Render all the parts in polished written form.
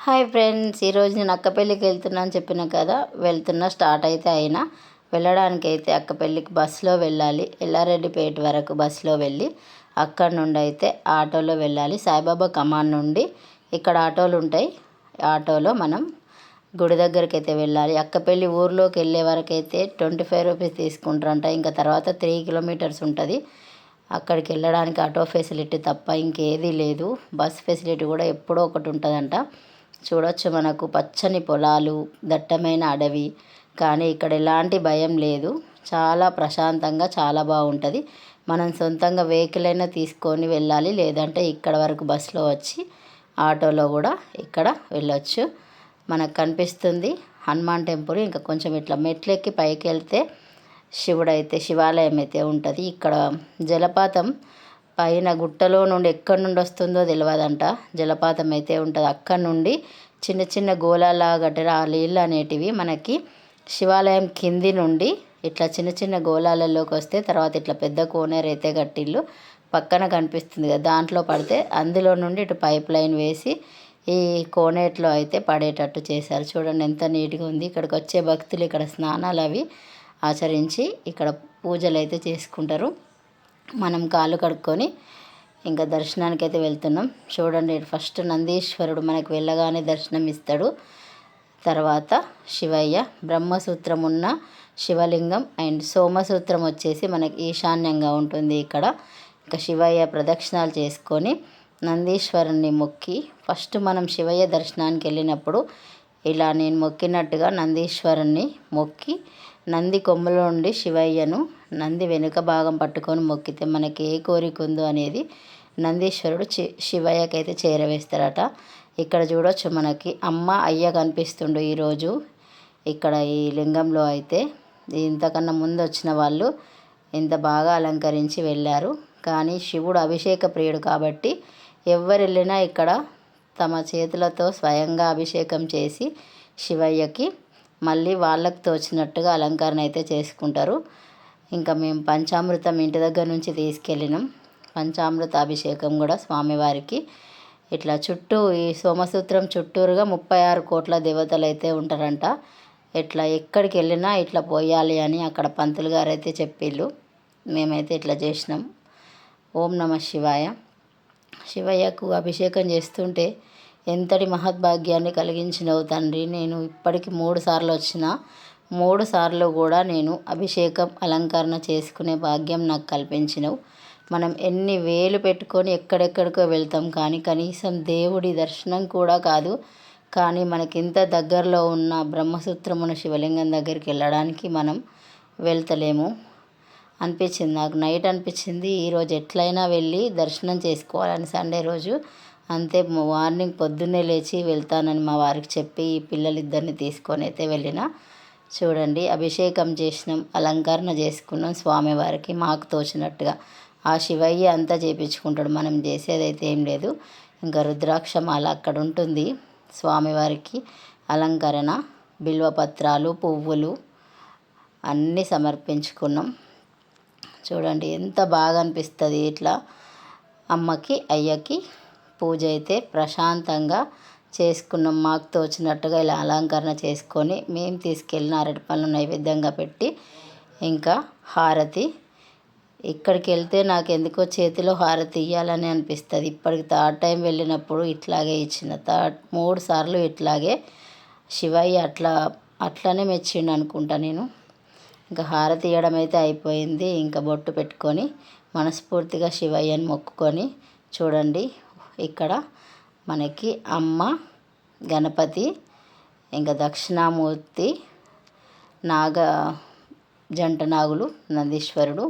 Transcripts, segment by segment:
Hi friends, ఈరోజు నేను అక్కపెళ్ళికి వెళ్తున్నా అని చెప్పిన కదా. స్టార్ట్ అయితే అయినా వెళ్ళడానికైతే అక్కపెళ్ళికి బస్సులో వెళ్ళాలి. ఎల్లారెడ్డిపేట వరకు బస్సులో వెళ్ళి అక్కడ నుండి అయితే ఆటోలో వెళ్ళాలి. సాయిబాబా కమాన్ నుండి ఇక్కడ ఆటోలు ఉంటాయి. ఆటోలో మనం గుడి దగ్గరికి అయితే వెళ్ళాలి. అక్కపెళ్ళి ఊర్లోకి వెళ్ళే వరకు అయితే 25 రూపీస్ తీసుకుంటారంట. ఇంకా తర్వాత 3 కిలోమీటర్స్ ఉంటుంది. అక్కడికి వెళ్ళడానికి ఆటో ఫెసిలిటీ తప్ప ఇంకేదీ లేదు. బస్ ఫెసిలిటీ కూడా ఎప్పుడో ఒకటి ఉంటుందంట. చూడొచ్చు, మనకు పచ్చని పొలాలు, దట్టమైన అడవి, కానీ ఇక్కడ ఎలాంటి భయం లేదు. చాలా ప్రశాంతంగా చాలా బాగుంటుంది. మనం సొంతంగా వెహికల్ అయినా తీసుకొని వెళ్ళాలి, లేదంటే ఇక్కడ వరకు బస్సులో వచ్చి ఆటోలో కూడా ఇక్కడ వెళ్ళొచ్చు. మనకు కనిపిస్తుంది హనుమాన్ టెంపుల్. ఇంకా కొంచెం ఇట్లా మెట్లు ఎక్కి పైకి వెళ్తే శివాలయం అయితే ఉంటుంది. ఇక్కడ జలపాతం పైన గుట్టలో నుండి ఎక్కడి నుండి వస్తుందో తెలియదంట. జలపాతం అయితే ఉంటుంది. అక్కడి నుండి చిన్న చిన్న గోళాలాగా కట్టారు. ఆ నీళ్ళు అనేటివి మనకి శివాలయం కింది నుండి ఇట్లా చిన్న చిన్న గోళాలలోకి వస్తే తర్వాత ఇట్లా పెద్ద కోనేరు అయితే కట్టిల్లు పక్కన కనిపిస్తుంది కదా, దాంట్లో పడితే అందులో నుండి ఇటు పైప్ లైన్ వేసి ఈ కోనేట్లో అయితే పడేటట్టు చేశారు. చూడండి ఎంత నీట్గా ఉంది. ఇక్కడికి వచ్చే భక్తులు ఇక్కడ స్నానాలు అవి ఆచరించి ఇక్కడ పూజలు అయితే చేసుకుంటారు. మనం కాళ్ళు కడుక్కొని ఇంకా దర్శనానికి అయితే వెళ్తున్నాం. చూడండి, ఫస్ట్ నందీశ్వరుడు మనకు వెళ్ళగానే దర్శనం ఇస్తాడు. తర్వాత శివయ్య, బ్రహ్మసూత్రం ఉన్న శివలింగం అండ్ సోమసూత్రం వచ్చేసి మనకి ఈశాన్యంగా ఉంటుంది. ఇక్కడ ఇంకా శివయ్య ప్రదక్షిణాలు చేసుకొని నందీశ్వరుణ్ణి మొక్కి, ఫస్ట్ మనం శివయ్య దర్శనానికి వెళ్ళినప్పుడు ఇలా నేను మొక్కినట్టుగా నందీశ్వరుణ్ణి మొక్కి నంది కొమ్ముల నుండి శివయ్యను నంది వెనుక భాగం పట్టుకొని మొక్కితే మనకి ఏ కోరిక ఉందో అనేది నందీశ్వరుడు శివయ్యకైతే చేరవేస్తారట. ఇక్కడ చూడొచ్చు, మనకి అమ్మ అయ్య కనిపిస్తుండు ఈరోజు ఇక్కడ ఈ లింగంలో. అయితే ఇంతకన్నా ముందు వచ్చిన వాళ్ళు ఇంత బాగా అలంకరించి వెళ్ళారు. కానీ శివుడు అభిషేక ప్రియుడు కాబట్టి ఎవరు వెళ్ళినా ఇక్కడ తమ చేతులతో స్వయంగా అభిషేకం చేసి శివయ్యకి మళ్ళీ వాళ్ళకు తోచినట్టుగా అలంకరణ అయితే చేసుకుంటారు. ఇంకా మేము పంచామృతం ఇంటి దగ్గర నుంచి తీసుకెళ్ళినాం. పంచామృత అభిషేకం కూడా స్వామివారికి ఇట్లా చుట్టూ ఈ సోమసూత్రం చుట్టూరుగా 36 కోట్ల దేవతలు అయితే ఉంటారంట. ఇట్లా ఎక్కడికి వెళ్ళినా ఇట్లా పోయాలి అని అక్కడ పంతులు గారు అయితే చెప్పిళ్ళు. మేమైతే ఇట్లా చేసినాం. ఓం నమ శివాయ. శివయ్యకు అభిషేకం చేస్తుంటే ఎంతటి మహద్భాగ్యాన్ని కలిగించినవు తండ్రి. నేను ఇప్పటికి 3 సార్లు వచ్చిన 3 సార్లు కూడా నేను అభిషేకం అలంకరణ చేసుకునే భాగ్యం నాకు కల్పించినవు. మనం ఎన్ని వేలు పెట్టుకొని ఎక్కడెక్కడికో వెళ్తాం, కానీ కనీసం దేవుడి దర్శనం కూడా కాదు. కానీ మనకింత దగ్గరలో ఉన్న బ్రహ్మసూత్రమున శివలింగం దగ్గరికి వెళ్ళడానికి మనం వెళ్తలేము అనిపించింది. నాకు నైట్ అనిపించింది ఈరోజు ఎట్లయినా వెళ్ళి దర్శనం చేసుకోవాలని. సండే రోజు అంతే, మార్నింగ్ పొద్దున్నే లేచి వెళ్తానని మా వారికి చెప్పి ఈ పిల్లలిద్దరిని తీసుకొని అయితే వెళ్ళిన. చూడండి, అభిషేకం చేసినాం, అలంకరణ చేసుకున్నాం స్వామివారికి మాకు తోచినట్టుగా. ఆ శివయ్య అంతా చేయించుకుంటాడు, మనం చేసేదైతే ఏం లేదు. ఇంకా రుద్రాక్షమాల అక్కడ ఉంటుంది స్వామివారికి అలంకరణ. బిల్వపత్రాలు, పువ్వులు అన్నీ సమర్పించుకున్నాం. చూడండి ఎంత బాగా అనిపిస్తుంది. ఇట్లా అమ్మకి అయ్యకి పూజ అయితే ప్రశాంతంగా చేసుకున్నాం. మాకు తోచినట్టుగా ఇలా అలంకరణ చేసుకొని మేము తీసుకెళ్ళిన అరటిపళ్ళు నైవేద్యంగా పెట్టి, ఇంకా హారతి. ఇక్కడికి వెళ్తే నాకు ఎందుకో చేతిలో హారతి ఇవ్వాలని అనిపిస్తుంది. ఇప్పటికి 3rd టైం వెళ్ళినప్పుడు ఇట్లాగే ఇచ్చిన. 3 సార్లు ఇట్లాగే శివయ్య అట్లనే మెచ్చిండు అనుకుంటా నేను. ఇంకా హారతి ఇవ్వడం అయితే అయిపోయింది. ఇంకా బొట్టు పెట్టుకొని మనస్ఫూర్తిగా శివయ్యని మొక్కుకొని, చూడండి ఇక్కడ మనకి అమ్మ, గణపతి, ఇంకా దక్షిణామూర్తి, జంట నాగులు, నందీశ్వరుడు.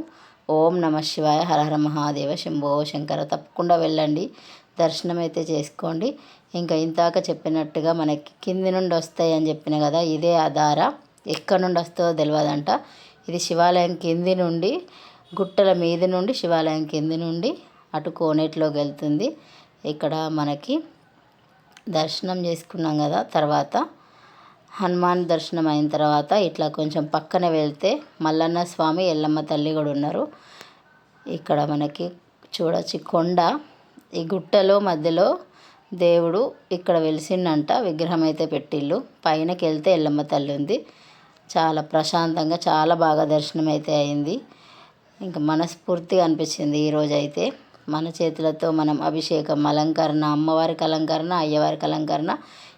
ఓం నమ శివాయ, హరహర మహాదేవ, శంభో శంకర. తప్పకుండా వెళ్ళండి, దర్శనం అయితే చేసుకోండి. ఇంకా ఇంతాక చెప్పినట్టుగా మనకి కింది నుండి వస్తాయి అని చెప్పిన కదా, ఇదే ఆ దార. ఎక్కడి నుండి వస్తుందో తెలియదంట. ఇది శివాలయం కింది నుండి, గుట్టల మీద నుండి శివాలయం కింది నుండి అటు కోనేటిలోకి వెళ్తుంది. ఇక్కడ మనకి దర్శనం చేసుకున్నాం కదా, తర్వాత హనుమాన్ దర్శనం అయిన తర్వాత ఇట్లా కొంచెం పక్కన వెళ్తే మల్లన్న స్వామి, ఎల్లమ్మ తల్లి కూడా ఉన్నారు. ఇక్కడ మనకి చూడొచ్చు కొండ. ఈ గుట్టలో మధ్యలో దేవుడు ఇక్కడ వెలిసిండంట. విగ్రహం అయితే పెట్టిళ్ళు. పైనకి వెళ్తే ఎల్లమ్మ తల్లి ఉంది. చాలా ప్రశాంతంగా చాలా బాగా దర్శనం అయితే అయింది. ఇంకా మనస్ఫూర్తిగా అనిపించింది ఈరోజు అయితే. మన చేతులతో మనం అభిషేకం, అలంకరణ, అమ్మవారికి అలంకరణ, అయ్యవారికి అలంకరణ,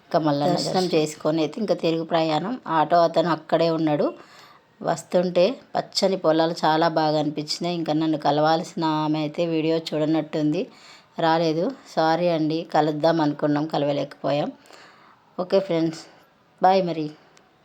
ఇంకా మళ్ళీ దర్శనం చేసుకొని అయితే ఇంకా తిరుగు ప్రయాణం. ఆటో అతను అక్కడే ఉన్నాడు. వస్తుంటే పచ్చని పొలాలు చాలా బాగా అనిపించినాయి. ఇంకా నన్ను కలవాల్సిన ఆమె అయితే వీడియో చూడనట్టుంది, రాలేదు. సారీ అండి, కలుద్దాం అనుకున్నాం, కలవలేకపోయాం. ఓకే ఫ్రెండ్స్, బాయ్ మరి.